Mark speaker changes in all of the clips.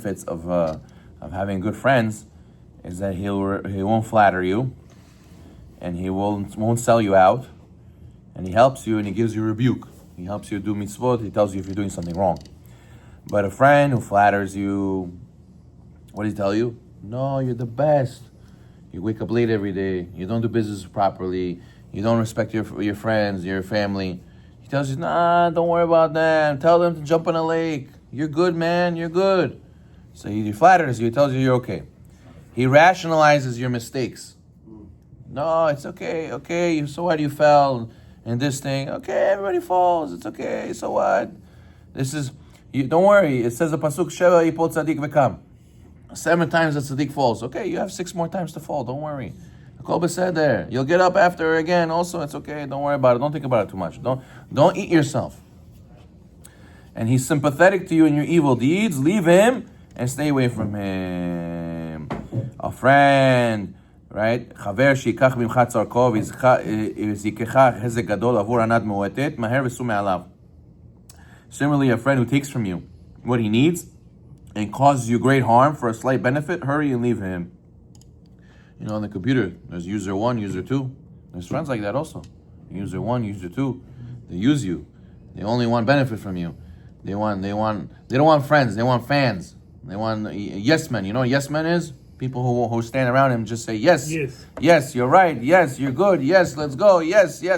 Speaker 1: benefits of having good friends is that he won't flatter you, and he won't sell you out, and he helps you and he gives you rebuke. He helps you do mitzvot. He tells you if you're doing something wrong. But a friend who flatters you, what does he tell you? No, you're the best. You wake up late every day. You don't do business properly. You don't respect your friends, your family. He tells you, nah, don't worry about them. Tell them to jump in a lake. You're good, man. You're good. So he flatters you. He tells you you're okay. He rationalizes your mistakes. No, it's okay. Okay, so what? You fell in this thing. Okay, everybody falls. It's okay. So what? Don't worry. It says the pasuk Sheva Yipol Tzadik V'Kam. 7 times the tzaddik falls. Okay, you have 6 more times to fall. Don't worry. Jacob said there. You'll get up after again. Also, it's okay. Don't worry about it. Don't think about it too much. Don't eat yourself. And he's sympathetic to you in your evil deeds. Leave him and stay away from him. A friend, right? חבר שיקח ממך צורכו ויזכך חזק גדול עבור ענת מועטת, מהר וסור מעליו. Similarly, a friend who takes from you what he needs and causes you great harm for a slight benefit, hurry and leave him. You know, on the computer, there's user 1, user 2. There's friends like that also. User 1, user 2. They use you. They only want benefit from you. They don't want friends, they want fans. They want yes men. You know what yes men is? People who stand around him just say yes. Yes, you're right. Yes, you're good. Yes, let's go. Yes. They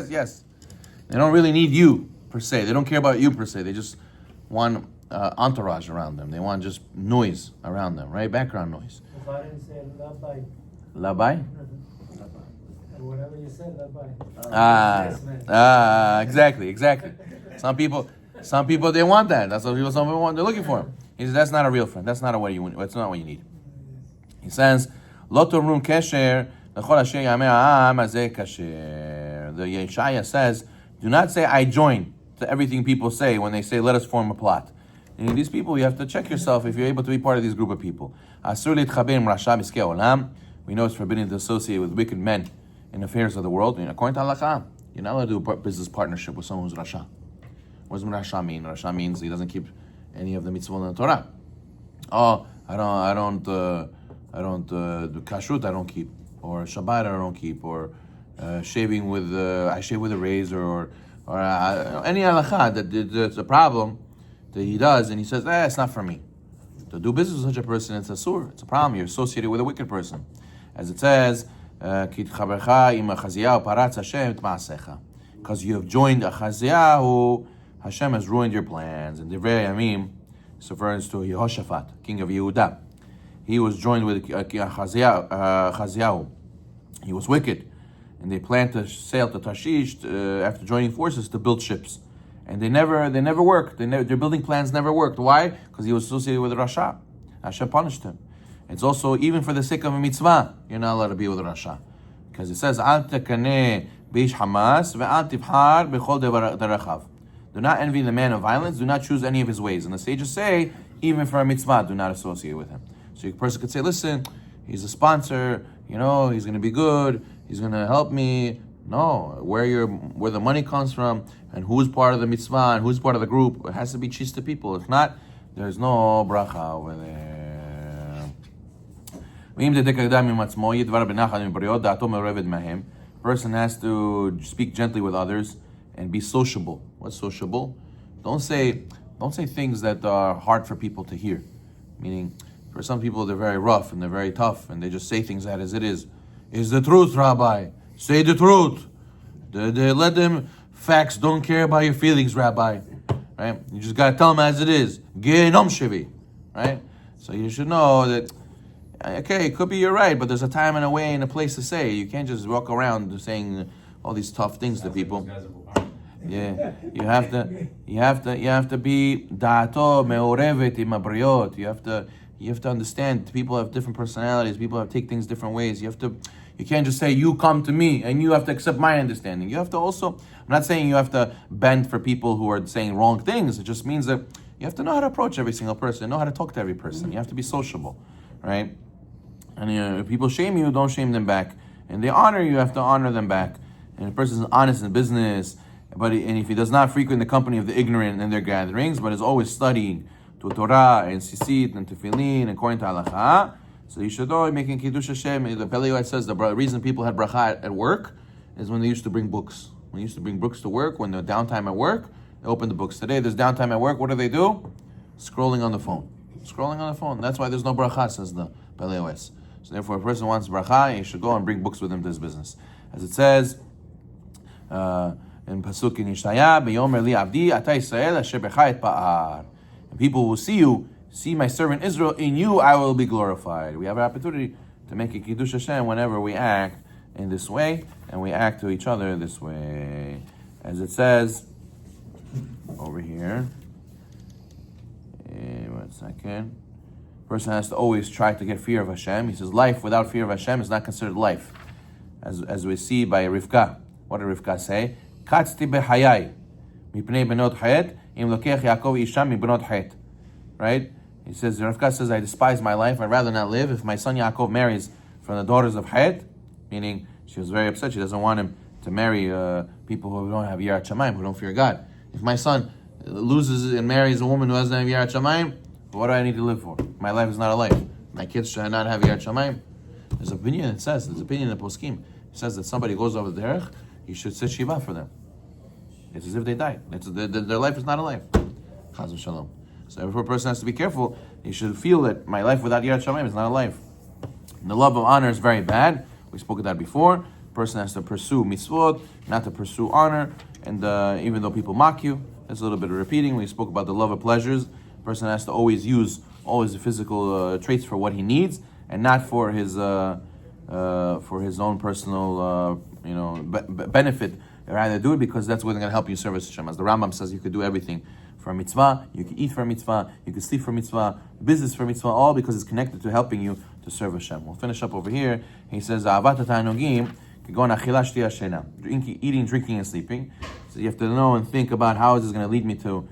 Speaker 1: don't really need you per se. They don't care about you per se. They just want entourage around them. They want just noise around them, right? Background noise.
Speaker 2: If I didn't say labai.
Speaker 1: Labai?
Speaker 2: Whatever you said, labai.
Speaker 1: Exactly. Some people they want that. That's what some people want. They're looking for him. He says that's not a real friend. That's not what you want. That's not what you need. He says, "Lo tomrum kesher lechol asher yamei ha'am hazeh kasher." The Yeshaya says, "Do not say I join to everything people say when they say let us form a plot." And these people, you have to check yourself if you're able to be part of this group of people. Asur litchaber im rasha miskei olam. We know it's forbidden to associate with wicked men in affairs of the world. According to halakha, you're not allowed to do a business partnership with someone who's rasha. What does rasha mean? Rasha means he doesn't keep any of the mitzvot in the Torah. Oh, I don't do kashrut. I don't keep, or Shabbat. I don't keep, or shaving with I shave with a razor, or any halakha that's a problem that he does, and he says, it's not for me. To do business with such a person, it's asur. It's a problem. You're associated with a wicked person, as it says, because you have joined Achaziyahu, Hashem has ruined your plans. And Divrei Yamim is refers to Yehoshaphat, king of Yehuda. He was joined with Achaziyahu. He was wicked, and they planned to sail to Tarshish after joining forces to build ships, and they never worked. Their building plans never worked. Why? Because he was associated with Rasha. Hashem punished him. It's also even for the sake of a mitzvah, you're not allowed to be with Rasha, because it says Al tekaneh beish Hamas ve'al tivhar bechol derachav. Do not envy the man of violence. Do not choose any of his ways. And the sages say, even for a mitzvah, do not associate with him. So a person could say, listen, he's a sponsor, he's going to be good, he's going to help me. No, where the money comes from, and who's part of the mitzvah, and who's part of the group, it has to be chista people. If not, there's no bracha over there. Person has to speak gently with others and be sociable. What's sociable? Don't say things that are hard for people to hear. Meaning, for some people, they're very rough and they're very tough, and they just say things as it is. Is the truth, Rabbi? Say the truth. Let them. Facts don't care about your feelings, Rabbi. Right? You just gotta tell them as it is. Genom shevi. Right? So you should know that. Okay, it could be you're right, but there's a time and a way and a place to say. You can't just walk around saying all these tough things to people. Yeah, you have to be da'ato me'orevet im habriot. You have to understand people have different personalities. People take things different ways. You can't just say you come to me and you have to accept my understanding. You have to also. I'm not saying you have to bend for people who are saying wrong things. It just means that you have to know how to approach every single person, know how to talk to every person. You have to be sociable, right? And if people shame you, don't shame them back. And they honor you, have to honor them back. And if a person is honest in business, and if he does not frequent the company of the ignorant in their gatherings, but is always studying to Torah and Sisit and Tefillin according to Halacha. So you should know making Kiddush Hashem. The Pele Yoetz says the reason people had bracha at work is when they used to bring books. When they used to bring books to work, when the downtime at work, they open the books. Today there's downtime at work. What do? Scrolling on the phone. Scrolling on the phone. That's why there's no bracha, says the Pele Yoetz. So therefore, if a person wants bracha, he should go and bring books with him to his business. As it says in Pasuk in Yeshaya, "Beyomer li avdi ata Yisrael asher becha et pa'ar." And people will see my servant Israel, in you I will be glorified. We have an opportunity to make a Kiddush Hashem whenever we act in this way, and we act to each other this way. As it says over here, 1 second. Person has to always try to get fear of Hashem. He says life without fear of Hashem is not considered life. As we see by Rivka. What did Rivka say? Katzti behayai mipnei benot het im lokech Yaakov isha mibnot het. Right? He says, Rivka says, I despise my life. I'd rather not live if my son Yaakov marries from the daughters of Het, meaning she was very upset. She doesn't want him to marry people who don't have Yirat Shamayim, who don't fear God. If my son loses and marries a woman who doesn't have Yirat Shamayim, what do I need to live for? My life is not a life. My kids should not have Yirat Shamayim. There's an opinion, there's opinion in the Poskim. It says that somebody goes over the derech, you should sit Shiva for them. It's as if they died. Their life is not a life. Chaz v'shalom. So every person has to be careful. He should feel that my life without Yirat Shamayim is not a life. And the love of honor is very bad. We spoke of that before. A person has to pursue mitzvot, not to pursue honor. And even though people mock you, there's a little bit of repeating. We spoke about the love of pleasures. A person has to always use all his physical traits for what he needs, and not for his own personal benefit. Rather do it because that's what's going to help you service Hashem. As the Rambam says, you could do everything for a mitzvah, you can eat for a mitzvah, you can sleep for a mitzvah, business for a mitzvah, all because it's connected to helping you to serve Hashem. We'll finish up over here. He says, eating, drinking, and sleeping. So you have to know and think about how is this going to lead me to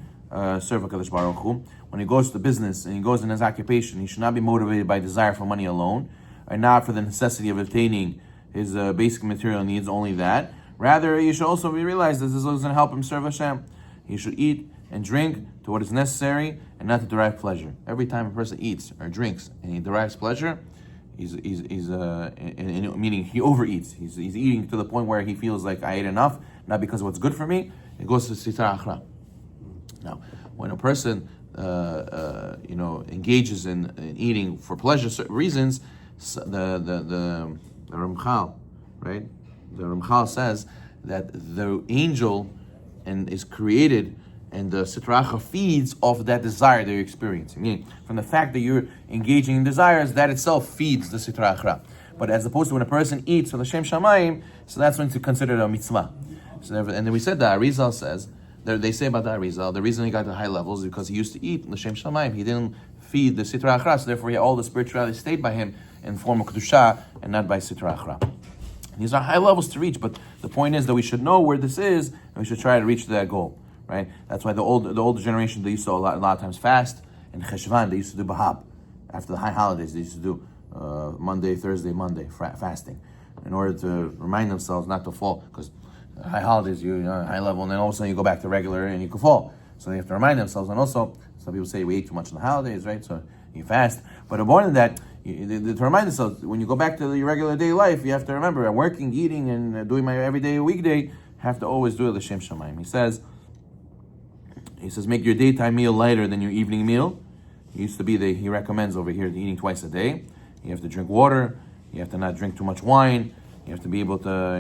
Speaker 1: serve HaKadosh Baruch Hu. When he goes to business and he goes in his occupation, he should not be motivated by desire for money alone, or not for the necessity of obtaining his basic material needs, only that. Rather, you should also realize that this is going to help him serve Hashem. He should eat and drink to what is necessary and not to derive pleasure. Every time a person eats or drinks and he derives pleasure, he's meaning he overeats. He's eating to the point where he feels like I ate enough, not because of what's good for me. It goes to Sitra Achra. Now, when a person engages in eating for pleasure reasons, the Ramchal, right? The Ramchal says that the angel is created, and the Sitra Achra feeds off of that desire that you're experiencing. Meaning, from the fact that you're engaging in desires, that itself feeds the Sitra Achra. But as opposed to when a person eats for the Shem Shamayim, so that's when it's considered a mitzvah. So, and then we said that Arizal says, they say about the Arizal, the reason he got to high levels is because he used to eat the Shem Shamayim. He didn't feed the Sitra Achra, so therefore all the spirituality stayed by him in form of Kedusha and not by Sitra Achra. These are high levels to reach, but the point is that we should know where this is, and we should try to reach that goal. Right? That's why the older generation, they used to a lot of times fast. In Cheshvan, they used to do Bahab. After the high holidays, they used to do Monday, Thursday, Monday, fasting. In order to remind themselves not to fall. Because high holidays, you're high level, and then all of a sudden you go back to regular and you can fall. So they have to remind themselves. And also, some people say we ate too much on the holidays, right? So you fast. But more than that, to remind themselves, when you go back to your regular day life, you have to remember, I'm working, eating, and doing my everyday weekday, have to always do the Shem Shamayim. He says, make your daytime meal lighter than your evening meal. He recommends over here eating twice a day. You have to drink water. You have to not drink too much wine. You have to be able to,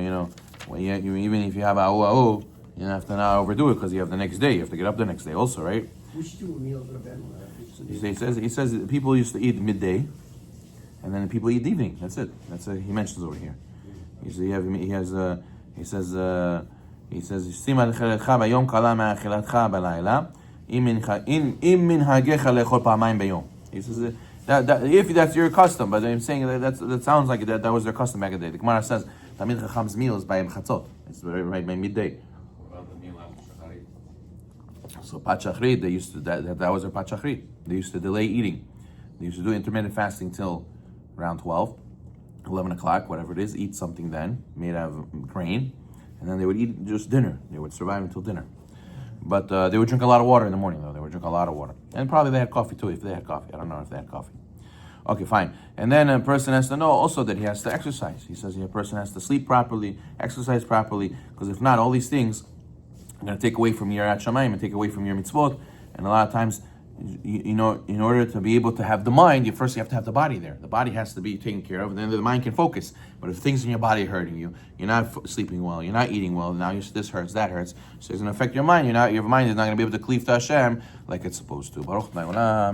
Speaker 1: even if you have a'u, you have to not overdo it because you have the next day. You have to get up the next day also, right?
Speaker 3: We should do a meal for the bed.
Speaker 1: He says that people used to eat midday, and then people eat evening. That's it. That's he mentions over here. He says. He says, "Bayom kala me'achilatcha b'layla, im minhagecha lechol pa'amayim b'yom." He says that if that's your custom, but I'm saying that sounds like that was their custom back in the day. The Gemara says Tamid Chacham's meal is by chatzot. It's right by midday.
Speaker 4: What about the meal after shacharit?
Speaker 1: So pat shachrit, they used to that was their pat shachrit. They used to delay eating. They used to do intermittent fasting till around 12, 11 o'clock, whatever it is. Eat something then made out of grain. And then they would eat just dinner. They would survive until dinner. But they would drink a lot of water in the morning, though. They would drink a lot of water. And probably they had coffee, too, if they had coffee. I don't know if they had coffee. Okay, fine. And then a person has to know also that he has to exercise. He says a person has to sleep properly, exercise properly, because if not, all these things are going to take away from your Yirat Shamayim and take away from your mitzvot. And a lot of times, you know, in order to be able to have the mind, you have to have the body there. The body has to be taken care of, and then the mind can focus. But if things in your body are hurting you, you're not sleeping well, you're not eating well, now this hurts, that hurts, so it's going to affect your mind. Your mind is not going to be able to cleave to Hashem like it's supposed to. Baruch Adonai Olam.